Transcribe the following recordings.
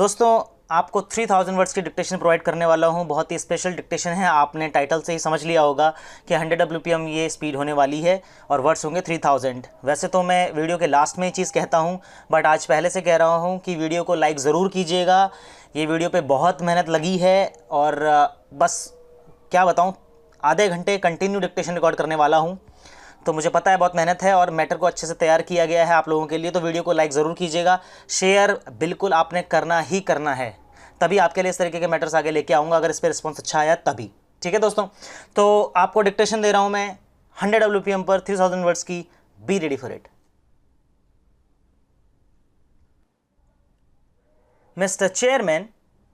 दोस्तों आपको 3000 वर्ड्स की डिक्टेशन प्रोवाइड करने वाला हूं। बहुत ही स्पेशल डिक्टेशन है। आपने टाइटल से ही समझ लिया होगा कि 100 WPM ये स्पीड होने वाली है और वर्ड्स होंगे 3000। वैसे तो मैं वीडियो के लास्ट में ये चीज़ कहता हूं, बट आज पहले से कह रहा हूं कि वीडियो को लाइक ज़रूर कीजिएगा। ये वीडियो पे बहुत मेहनत लगी है और बस क्या बताऊँ, आधे घंटे कंटिन्यू डिक्टेशन रिकॉर्ड करने वाला हूँ। तो मुझे पता है बहुत मेहनत है और मैटर को अच्छे से तैयार किया गया है आप लोगों के लिए। तो वीडियो को लाइक ज़रूर कीजिएगा, शेयर बिल्कुल आपने करना ही करना है, तभी आपके लिए इस तरीके के मैटर्स आगे लेके आऊँगा, अगर इस पर रिस्पॉन्स अच्छा आया तभी। ठीक है दोस्तों, तो आपको डिक्टेशन दे रहा हूँ मैं 100 WPM पर 3000 वर्ड्स की। Be ready for it. Mr. Chairman,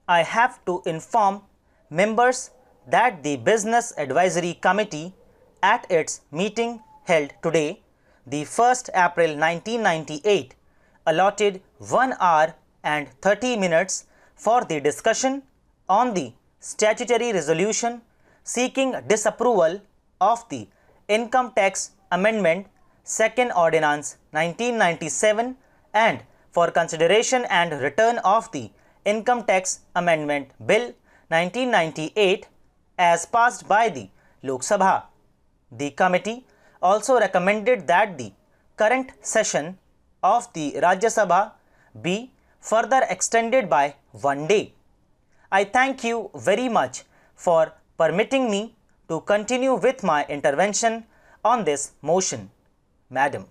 I have to inform members that the Business Advisory Committee at its meeting held today, the 1st April 1998, allotted 1 hour and 30 minutes for the discussion on the statutory resolution seeking disapproval of the Income Tax Amendment 2nd Ordinance 1997 and for consideration and return of the Income Tax Amendment Bill 1998 as passed by the Lok Sabha. The committee also recommended that the current session of the Rajya Sabha be further extended by 1 day. I thank you very much for permitting me to continue with my intervention on this motion. Madam,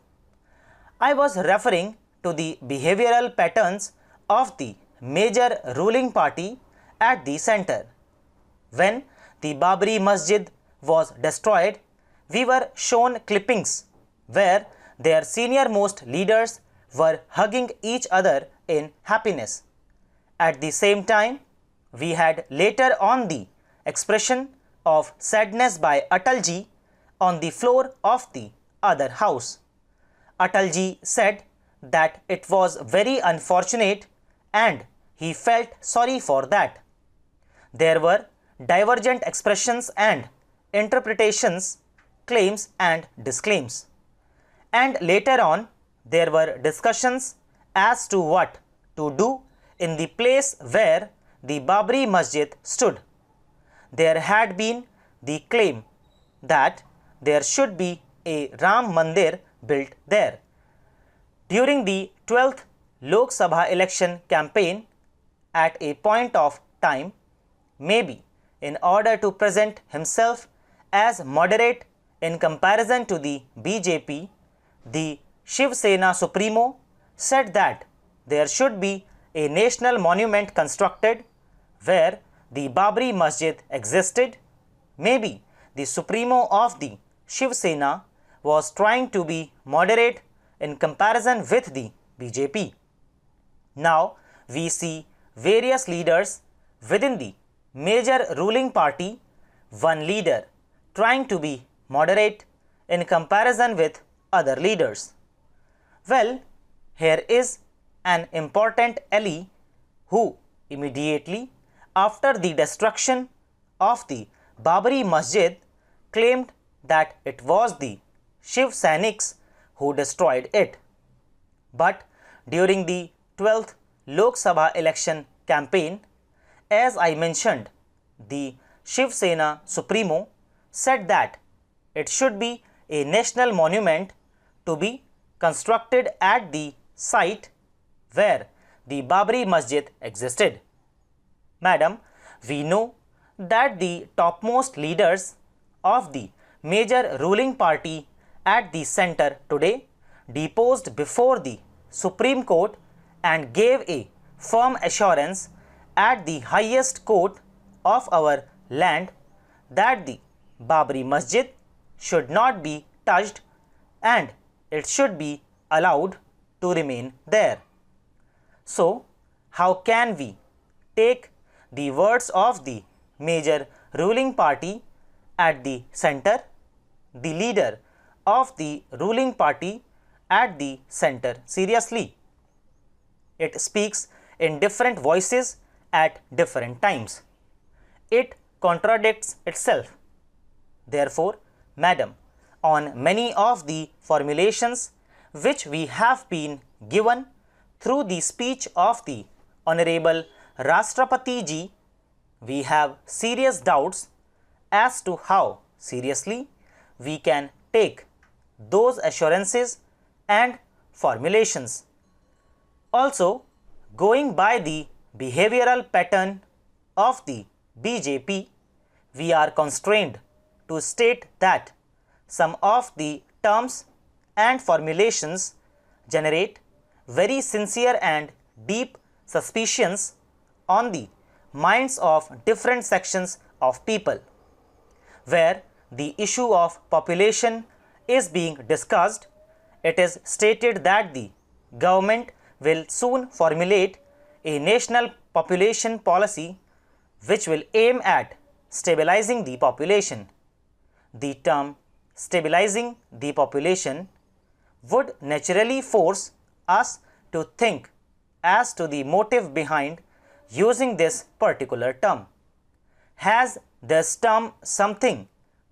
I was referring to the behavioral patterns of the major ruling party at the center. When the Babri Masjid was destroyed, we were shown clippings where their senior most leaders were hugging each other in happiness. At the same time, we had later on the expression of sadness by Atalji on the floor of the other house. Atalji said that it was very unfortunate and he felt sorry for that. There were divergent expressions and interpretations, claims and disclaims. And later on, there were discussions as to what to do in the place where the Babri Masjid stood. There had been the claim that there should be a Ram Mandir built there. During the 12th Lok Sabha election campaign, at a point of time, maybe in order to present himself as moderate in comparison to the BJP, the Shiv Sena Supremo said that there should be a national monument constructed where the Babri Masjid existed. Maybe the Supremo of the Shiv Sena was trying to be moderate in comparison with the BJP. Now we see various leaders within the major ruling party, one leader trying to be moderate in comparison with other leaders. Well, here is an important ally who immediately after the destruction of the Babri Masjid claimed that it was the Shiv Sainiks who destroyed it. But during the 12th Lok Sabha election campaign, as I mentioned, the Shiv Sena Supremo said that it should be a national monument to be constructed at the site where the Babri Masjid existed. Madam, we know that the topmost leaders of the major ruling party at the center today deposed before the Supreme Court and gave a firm assurance at the highest court of our land that the Babri Masjid should not be touched and it should be allowed to remain there. So, how can we take the words of the major ruling party at the center, the leader of the ruling party at the center seriously? It speaks in different voices at different times. It contradicts itself. Therefore, Madam, on many of the formulations which we have been given through the speech of the Honorable Rashtrapati ji, we have serious doubts as to how seriously we can take those assurances and formulations. Also, going by the behavioral pattern of the BJP, we are constrained to state that some of the terms and formulations generate very sincere and deep suspicions on the minds of different sections of people. Where the issue of population is being discussed, it is stated that the government will soon formulate a national population policy which will aim at stabilizing the population. The term stabilizing the population would naturally force us to think as to the motive behind using this particular term. Has this term something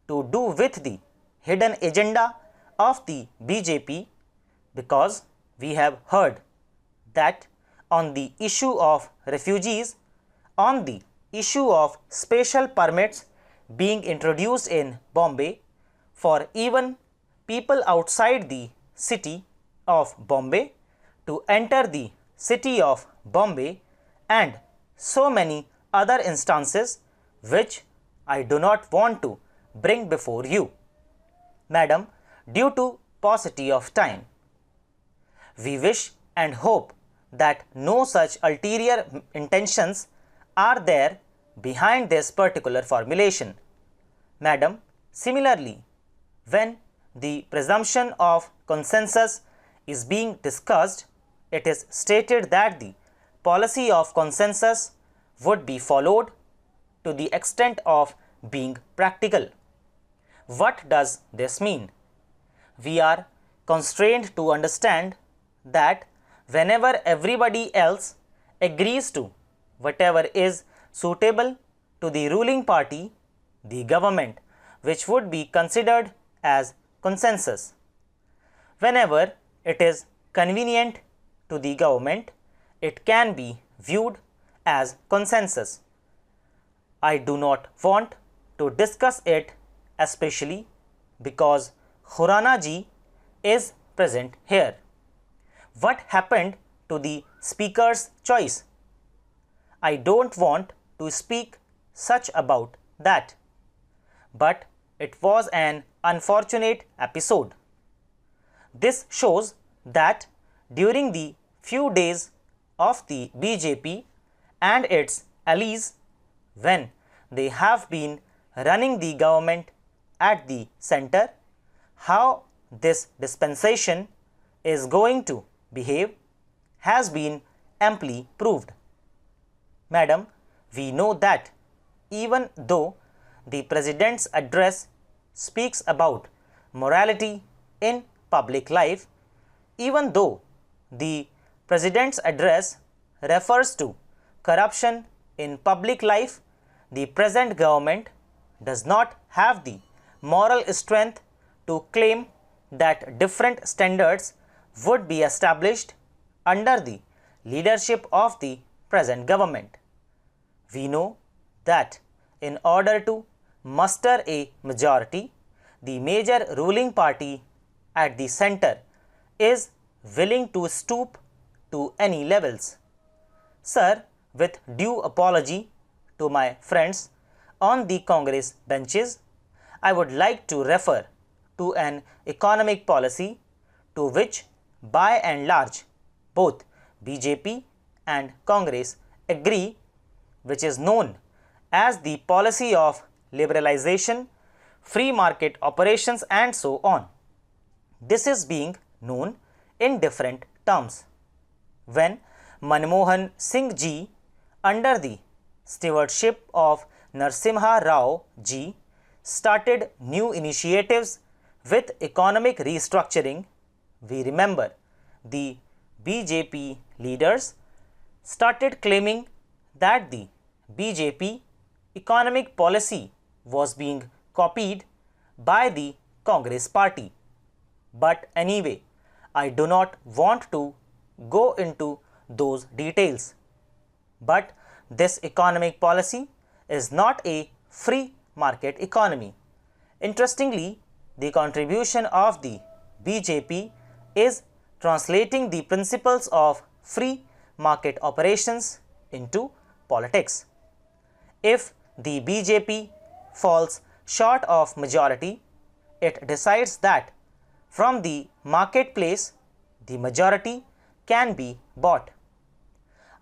to do with the hidden agenda of the BJP? Because we have heard that on the issue of refugees, on the issue of special permits being introduced in Bombay for even people outside the city of Bombay to enter the city of Bombay, and so many other instances which I do not want to bring before you, Madam, due to paucity of time. We wish and hope that no such ulterior intentions are there behind this particular formulation. Madam, similarly, when the presumption of consensus is being discussed, it is stated that the policy of consensus would be followed to the extent of being practical. What does this mean? We are constrained to understand that whenever everybody else agrees to whatever is suitable to the ruling party, the government, which would be considered as consensus. Whenever it is convenient to the government, it can be viewed as consensus. I do not want to discuss it especially because Khurana ji is present here. What happened to the speaker's choice? I don't want to speak such about that, but it was an unfortunate episode. This shows that during the few days of the BJP and its allies, when they have been running the government at the center, how this dispensation is going to behave has been amply proved. Madam, we know that even though the President's address speaks about morality in public life, even though the President's address refers to corruption in public life, the present government does not have the moral strength to claim that different standards would be established under the leadership of the present government. We know that in order to muster a majority, the major ruling party at the center is willing to stoop to any levels. Sir, with due apology to my friends on the Congress benches, I would like to refer to an economic policy to which by and large both BJP and Congress agree, which is known as the policy of liberalization, free market operations and so on. This is being known in different terms. When Manmohan Singh ji, under the stewardship of Narasimha Rao ji, started new initiatives with economic restructuring, we remember the BJP leaders started claiming that the BJP economic policy was being copied by the Congress party. But anyway, I do not want to go into those details. But this economic policy is not a free market economy. Interestingly, the contribution of the BJP is translating the principles of free market operations into politics. If the BJP falls short of majority, it decides that from the marketplace the majority can be bought.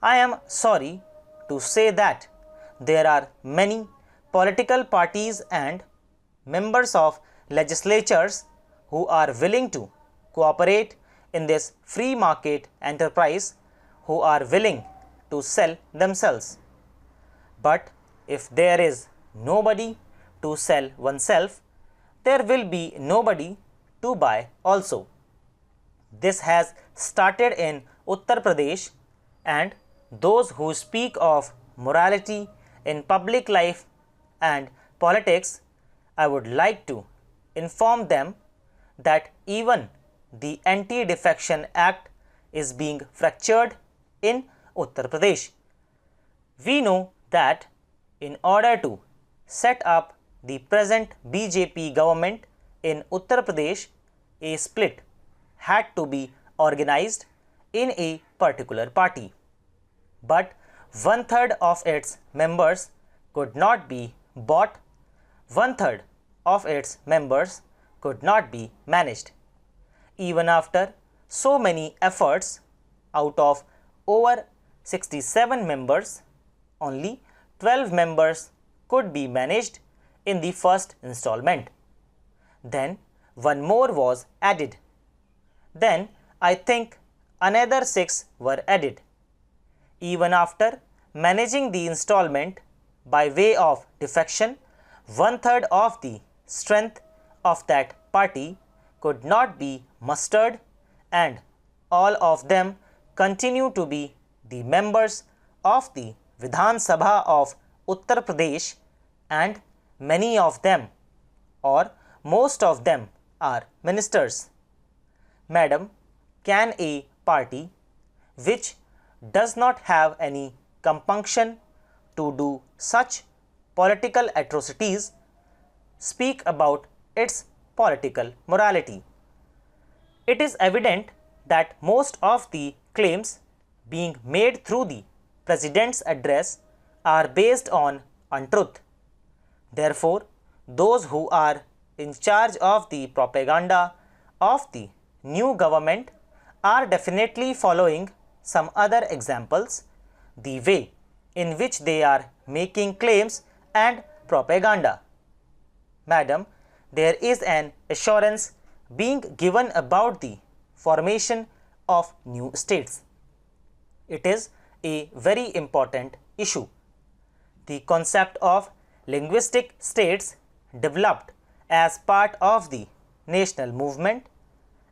I am sorry to say that there are many political parties and members of legislatures who are willing to cooperate in this free market enterprise, who are willing to sell themselves. But if there is nobody to sell oneself, there will be nobody to buy also. This has started in Uttar Pradesh, and those who speak of morality in public life and politics, I would like to inform them that even the Anti-Defection Act is being fractured in Uttar Pradesh. We know that in order to set up the present BJP government in Uttar Pradesh, a split had to be organized in a particular party. But one-third of its members could not be bought, one-third of its members could not be managed. Even after so many efforts, out of over 67 members, only 12 members could be managed in the first installment. Then one more was added. Then I think another 6 were added. Even after managing the installment by way of defection, one-third of the strength of that party could not be mustered, and all of them continue to be the members of the Vidhan Sabha of Uttar Pradesh, and many of them or most of them are ministers. Madam, can a party which does not have any compunction to do such political atrocities speak about its political morality? It is evident that most of the claims being made through the President's address are based on untruth. Therefore, those who are in charge of the propaganda of the new government are definitely following some other examples, the way in which they are making claims and propaganda. Madam, there is an assurance being given about the formation of new states. It is a very important issue. The concept of linguistic states developed as part of the national movement,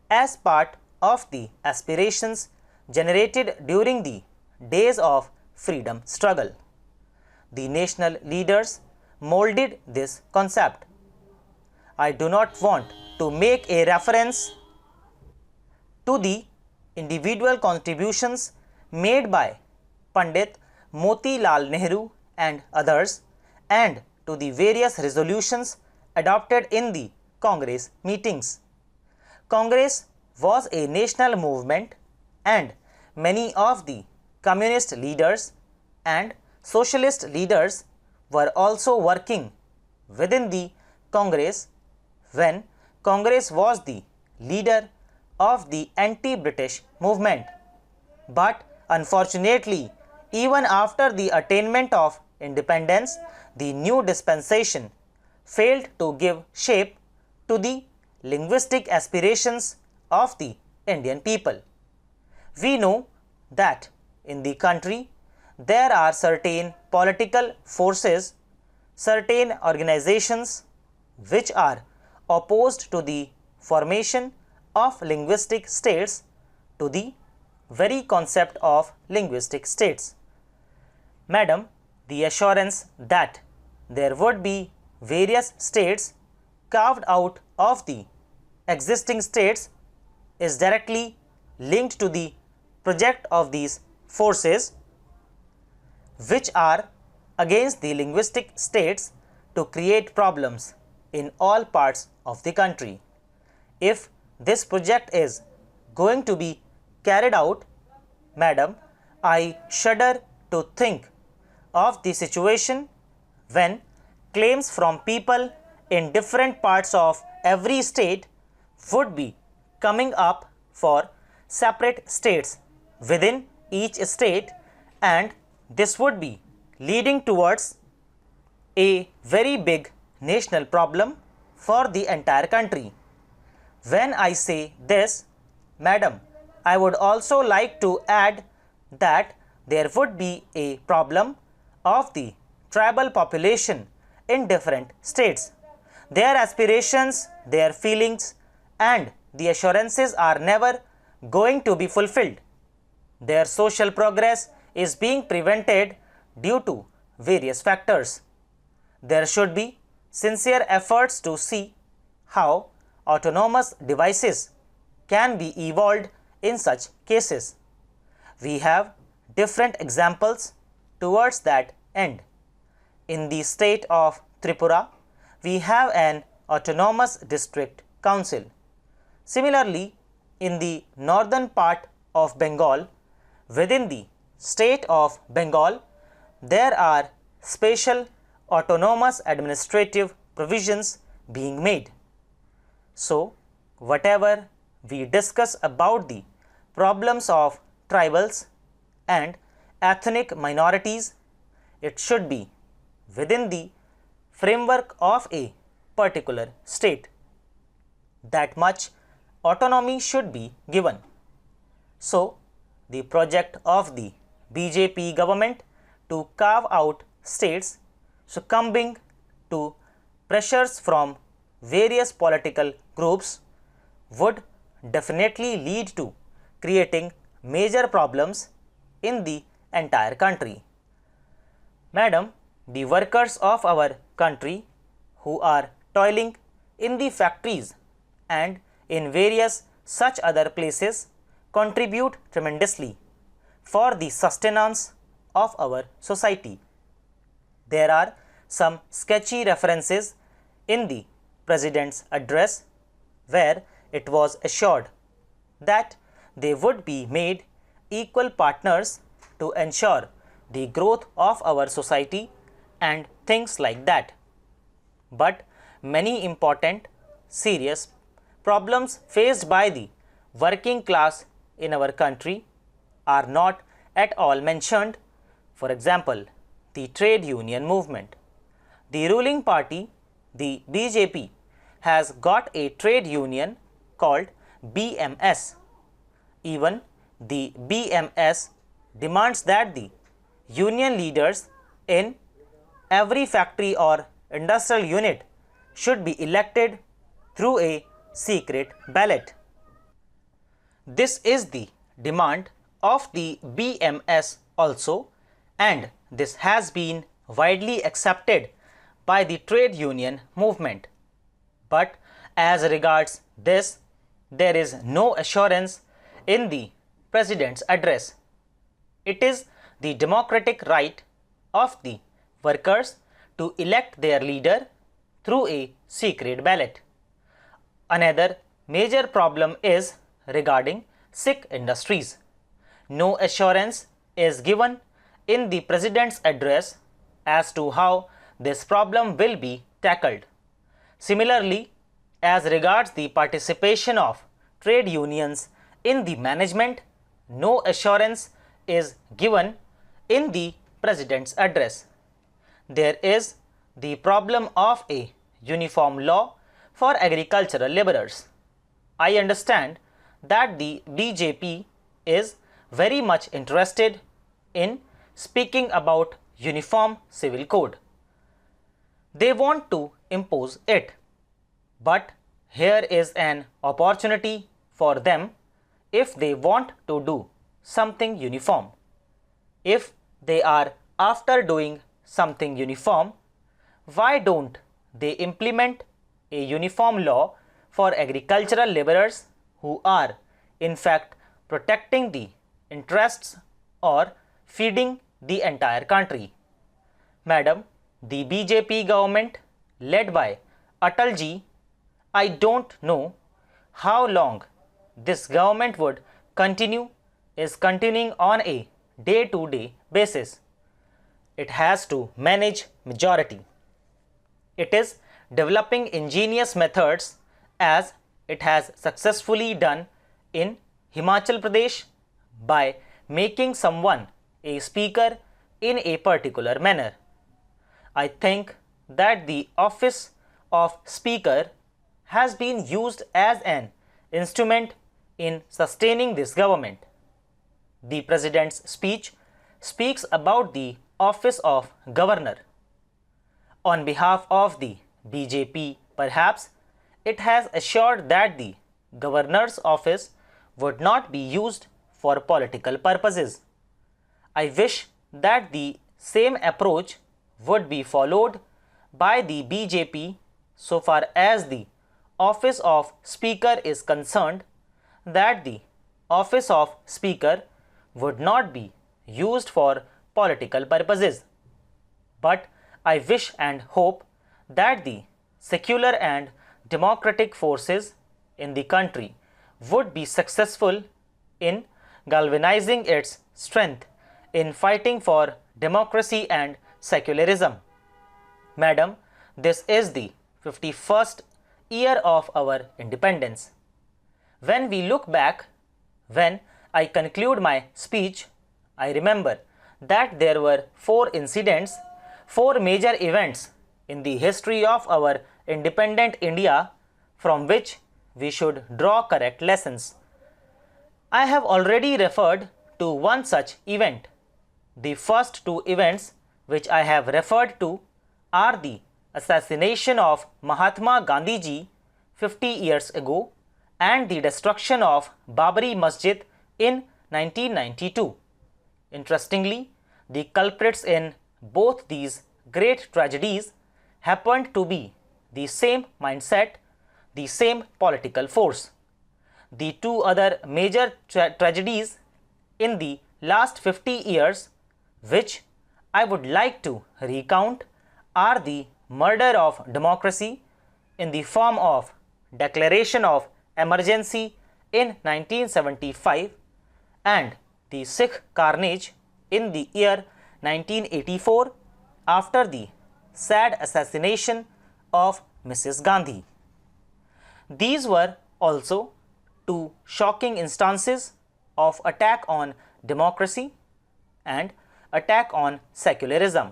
as part of the aspirations generated during the days of freedom struggle. The national leaders molded this concept. I do not want to make a reference to the individual contributions made by Pandit Motilal Nehru and others, and to the various resolutions adopted in the Congress meetings. Congress was a national movement, and many of the communist leaders and socialist leaders were also working within the Congress when Congress was the leader of the anti-British movement. But unfortunately, even after the attainment of independence, the new dispensation failed to give shape to the linguistic aspirations of the Indian people. We know that in the country there are certain political forces, certain organizations which are opposed to the formation of linguistic states, to the very concept of linguistic states. Madam, the assurance that there would be various states carved out of the existing states is directly linked to the project of these forces. which are against the linguistic states to create problems in all parts of the country. If this project is going to be carried out, madam, I shudder to think of the situation when claims from people in different parts of every state would be coming up for separate states within each state, and this would be leading towards a very big national problem for the entire country. When I say this, madam, I would also like to add that there would be a problem of the tribal population in different states. Their aspirations, their feelings, and the assurances are never going to be fulfilled. Their social progress is being prevented due to various factors. There should be sincere efforts to see how autonomous devices can be evolved in such cases. We have different examples towards that end. In the state of Tripura, we have an autonomous district council. Similarly, in the northern part of Bengal, within the state of Bengal, there are special autonomous administrative provisions being made. So, whatever we discuss about the problems of tribals and ethnic minorities, it should be within the framework of a particular state. That much autonomy should be given. So, the project of the BJP government to carve out states succumbing to pressures from various political groups would definitely lead to creating major problems in the entire country. Madam, the workers of our country who are toiling in the factories and in various such other places contribute tremendously for the sustenance of our society. There are some sketchy references in the President's address where it was assured that they would be made equal partners to ensure the growth of our society and things like that. But many important, serious problems faced by the working class in our country are not at all mentioned. For example, the trade union movement. The ruling party, the BJP, has got a trade union called BMS. Even the BMS demands that the union leaders in every factory or industrial unit should be elected through a secret ballot. This is the demand of the BMS also, and this has been widely accepted by the trade union movement. But as regards this, there is no assurance in the President's address. It is the democratic right of the workers to elect their leader through a secret ballot. Another major problem is regarding Sikh industries. No assurance is given in the President's address as to how this problem will be tackled. Similarly, as regards the participation of trade unions in the management, no assurance is given in the President's address. There is the problem of a uniform law for agricultural laborers. I understand that the BJP is very much interested in speaking about uniform civil code. They want to impose it. But here is an opportunity for them if they want to do something uniform. If they are after doing something uniform, why don't they implement a uniform law for agricultural laborers who are in fact protecting the interests or feeding the entire country. Madam, the BJP government led by Atal ji, I don't know how long this government would continue, is continuing on a day-to-day basis. It has to manage majority. It is developing ingenious methods as it has successfully done in Himachal Pradesh by making someone a speaker in a particular manner. I think that the office of speaker has been used as an instrument in sustaining this government. The president's speech speaks about the office of governor. On behalf of the BJP, perhaps, it has assured that the governor's office would not be used for political purposes. I wish that the same approach would be followed by the BJP so far as the office of speaker is concerned, that the office of speaker would not be used for political purposes. But I wish and hope that the secular and democratic forces in the country would be successful in galvanizing its strength in fighting for democracy and secularism. Madam, this is the 51st year of our independence. When we look back, when I conclude my speech, I remember that there were 4 incidents, 4 major events in the history of our independent India from which we should draw correct lessons. I have already referred to one such event. The first 2 events which I have referred to are the assassination of Mahatma Gandhi ji 50 years ago and the destruction of Babri Masjid in 1992. Interestingly, the culprits in both these great tragedies happened to be the same mindset, the same political force. The 2 other major tragedies in the last 50 years which I would like to recount are the murder of democracy in the form of declaration of emergency in 1975 and the Sikh carnage in the year 1984 after the sad assassination of Mrs. Gandhi. These were also 2 shocking instances of attack on democracy and attack on secularism.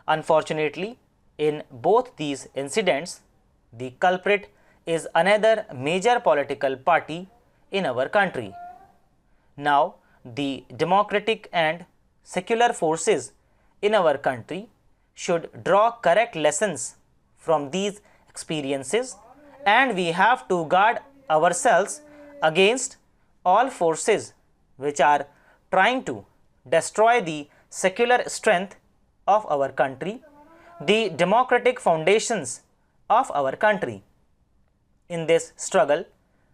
Unfortunately, in both these incidents, the culprit is another major political party in our country. Now, the democratic and secular forces in our country should draw correct lessons from these experiences, and we have to guard ourselves against all forces which are trying to destroy the secular strength of our country, the democratic foundations of our country. In this struggle,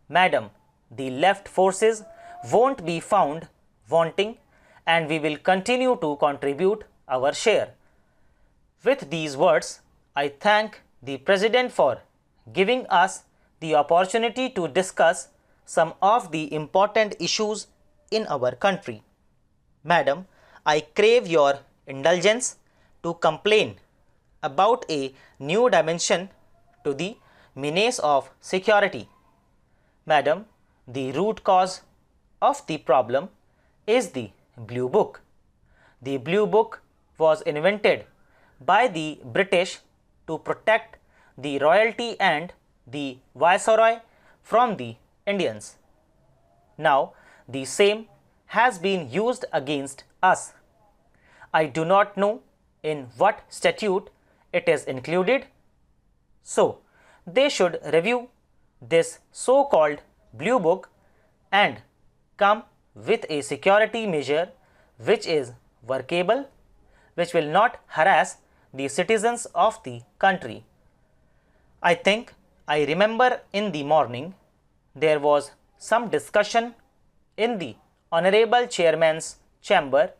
madam, the left forces won't be found wanting, and we will continue to contribute our share. With these words, I thank the President for giving us the opportunity to discuss some of the important issues in our country. Madam, I crave your indulgence to complain about a new dimension to the menace of security. Madam, the root cause of the problem is the Blue Book. The Blue Book was invented by the British to protect the royalty and the viceroy from the Indians. Now, the same has been used against us. I do not know in what statute it is included, so they should review this so-called Blue Book and come with a security measure which is workable, which will not harass the citizens of the country. I think I remember in the morning there was some discussion in the Honorable Chairman's chamber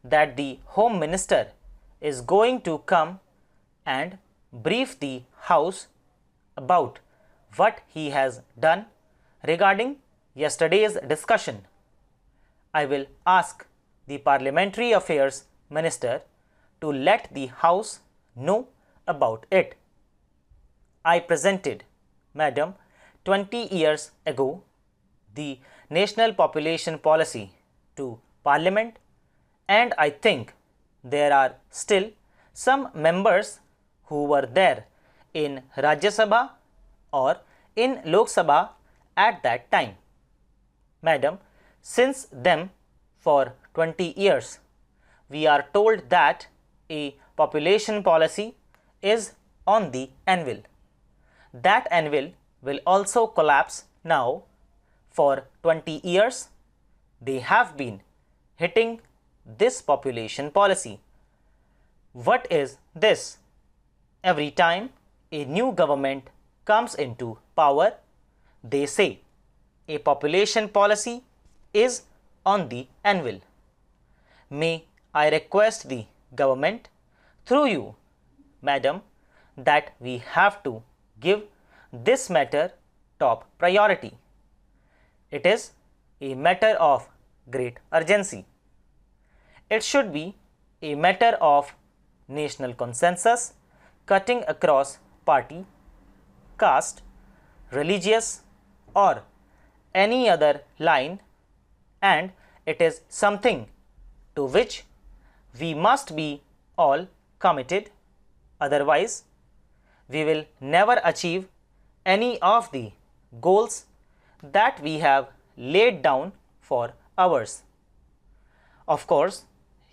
that the Home Minister is going to come and brief the House about what he has done regarding yesterday's discussion. I will ask the Parliamentary Affairs Minister to let the House know about it. I presented, Madam, 20 years ago the National Population Policy to Parliament, and I think there are still some members who were there in Rajya Sabha or in Lok Sabha at that time. Madam, since then for 20 years we are told that a population policy is on the anvil. That anvil will also collapse now. For 20 years they have been hitting this population policy. What is this? Every time a new government comes into power, they say a population policy is on the anvil. May I request the government through you, Madam, that we have to give this matter top priority. It is a matter of great urgency. It should be a matter of national consensus cutting across party, caste, religious or any other line, and it is something to which we must be all committed. Otherwise, we will never achieve any of the goals that we have laid down for ours. Of course,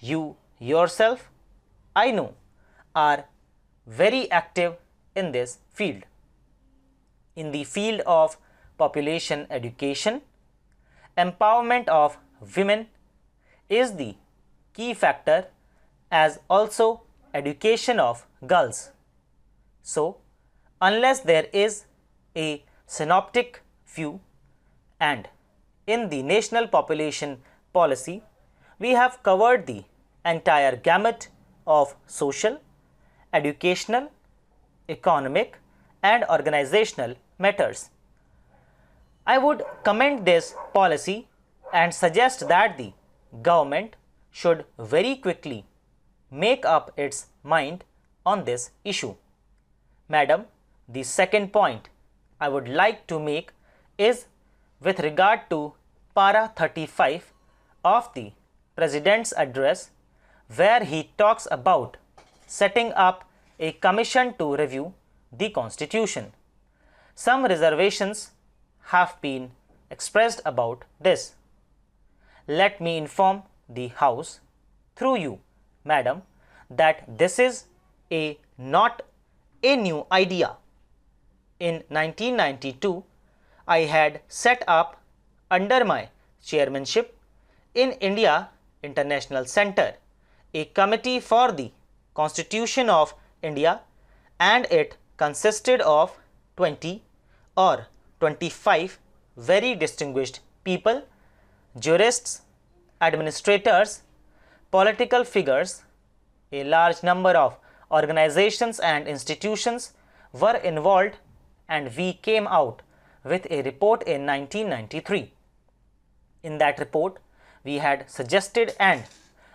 you yourself, I know, are very active in this field. In the field of population education, empowerment of women is the key factor, as also education of girls. So, unless there is a synoptic view, and in the national population policy we have covered the entire gamut of social, educational, economic and organizational matters. I would commend this policy and suggest that the government should very quickly make up its mind on this issue. Madam, the second point I would like to make is with regard to para 35 of the President's address, where he talks about setting up a commission to review the Constitution. Some reservations have been expressed about this. Let me inform the House through you, Madam, that this is not a new idea. In 1992, I had set up under my chairmanship in India International Center a committee for the Constitution of India, and it consisted of 20 or 25 very distinguished people, jurists, administrators, political figures. A large number of organizations and institutions were involved, and we came out with a report in 1993. In that report, we had suggested, and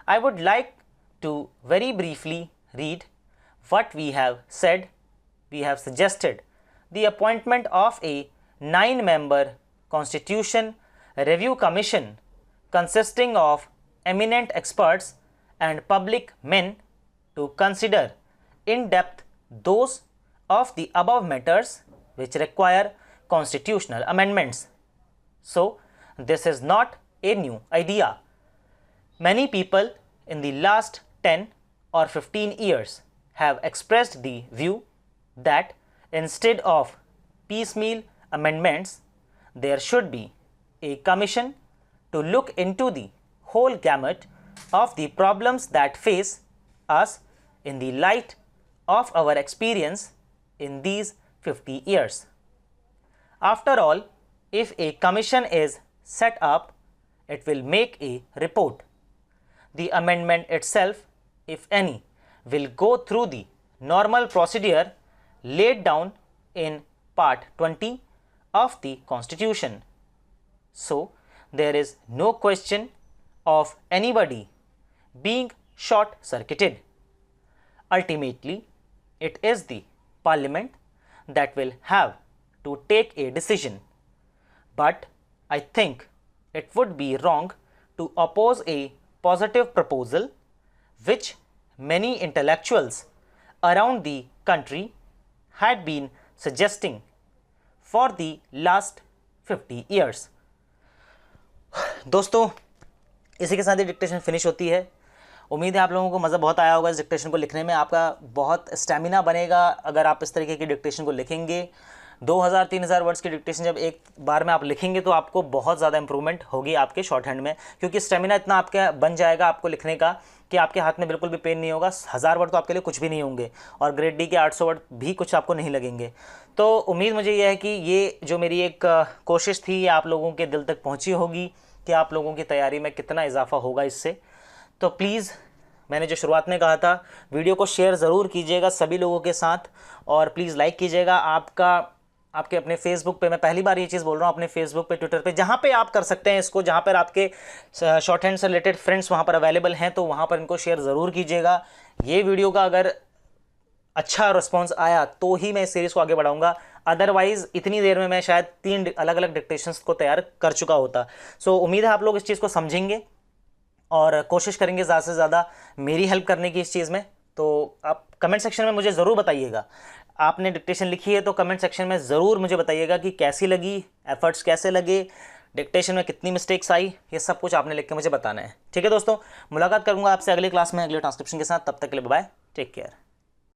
I would like to very briefly read what we have said. We have suggested the appointment of a 9-member Constitution Review Commission consisting of eminent experts and public men to consider in depth those of the above matters which require constitutional amendments. So, this is not a new idea. Many people in the last 10 or 15 years have expressed the view that instead of piecemeal amendments, there should be a commission to look into the whole gamut of the problems that face us in the light of our experience in these 50 years. After all, if a commission is set up, it will make a report. the amendment itself, if any, will go through the normal procedure laid down in Part 20 of the Constitution. So, there is no question of anybody being short-circuited. Ultimately, it is the Parliament that will have to take a decision. But I think it would be wrong to oppose a positive proposal which many intellectuals around the country had been suggesting for the last 50 years. दोस्तों, इसी के साथ ही dictation finish होती है। उम्मीद है आप लोगों को मज़ा बहुत आया होगा इस डिक्टेशन को लिखने में। आपका बहुत स्टैमिना बनेगा अगर आप इस तरीके की डिक्टेशन को लिखेंगे। 2000-3000 वर्ड्स की डिक्टेशन जब एक बार में आप लिखेंगे तो आपको बहुत ज़्यादा इंप्रूवमेंट होगी आपके शॉर्ट हैंड में, क्योंकि स्टेमिना इतना आपका बन जाएगा आपको लिखने का कि आपके हाथ में बिल्कुल भी पेन नहीं होगा। 1000 वर्ड तो आपके लिए कुछ भी नहीं होंगे और ग्रेड डी के 800 वर्ड भी कुछ आपको नहीं लगेंगे। तो उम्मीद मुझे ये है कि ये जो मेरी एक कोशिश थी ये आप लोगों के दिल तक पहुँची होगी कि आप लोगों की तैयारी में कितना इजाफा होगा इससे। तो प्लीज़, मैंने जो शुरुआत में कहा था, वीडियो को शेयर ज़रूर कीजिएगा सभी लोगों के साथ और प्लीज़ लाइक कीजिएगा। आपके अपने फेसबुक पे, मैं पहली बार ये चीज़ बोल रहा हूँ, अपने फेसबुक पे, ट्विटर पे, जहाँ पे आप कर सकते हैं इसको, जहाँ पर आपके शॉर्ट हैंड से रिलेटेड फ्रेंड्स वहाँ पर अवेलेबल हैं, तो वहाँ पर इनको शेयर ज़रूर कीजिएगा। ये वीडियो का अगर अच्छा रिस्पॉन्स आया तो ही मैं इस सीरीज़ को आगे बढ़ाऊँगा, अदरवाइज़ इतनी देर में मैं शायद 3 अलग अलग डिक्टेशंस को तैयार कर चुका होता। सो उम्मीद है आप लोग इस चीज़ को समझेंगे और कोशिश करेंगे ज़्यादा से ज़्यादा मेरी हेल्प करने की इस चीज़ में। तो आप कमेंट सेक्शन में मुझे ज़रूर बताइएगा, आपने डिक्टेशन लिखी है तो कमेंट सेक्शन में ज़रूर मुझे बताइएगा कि कैसी लगी, एफर्ट्स कैसे लगे, डिक्टेशन में कितनी मिस्टेक्स आई, ये सब कुछ आपने लिख के मुझे बताना है। ठीक है दोस्तों, मुलाकात करूँगा आपसे अगली क्लास में अगले ट्रांसक्रिप्शन के साथ। तब तक के लिए बाय, टेक केयर।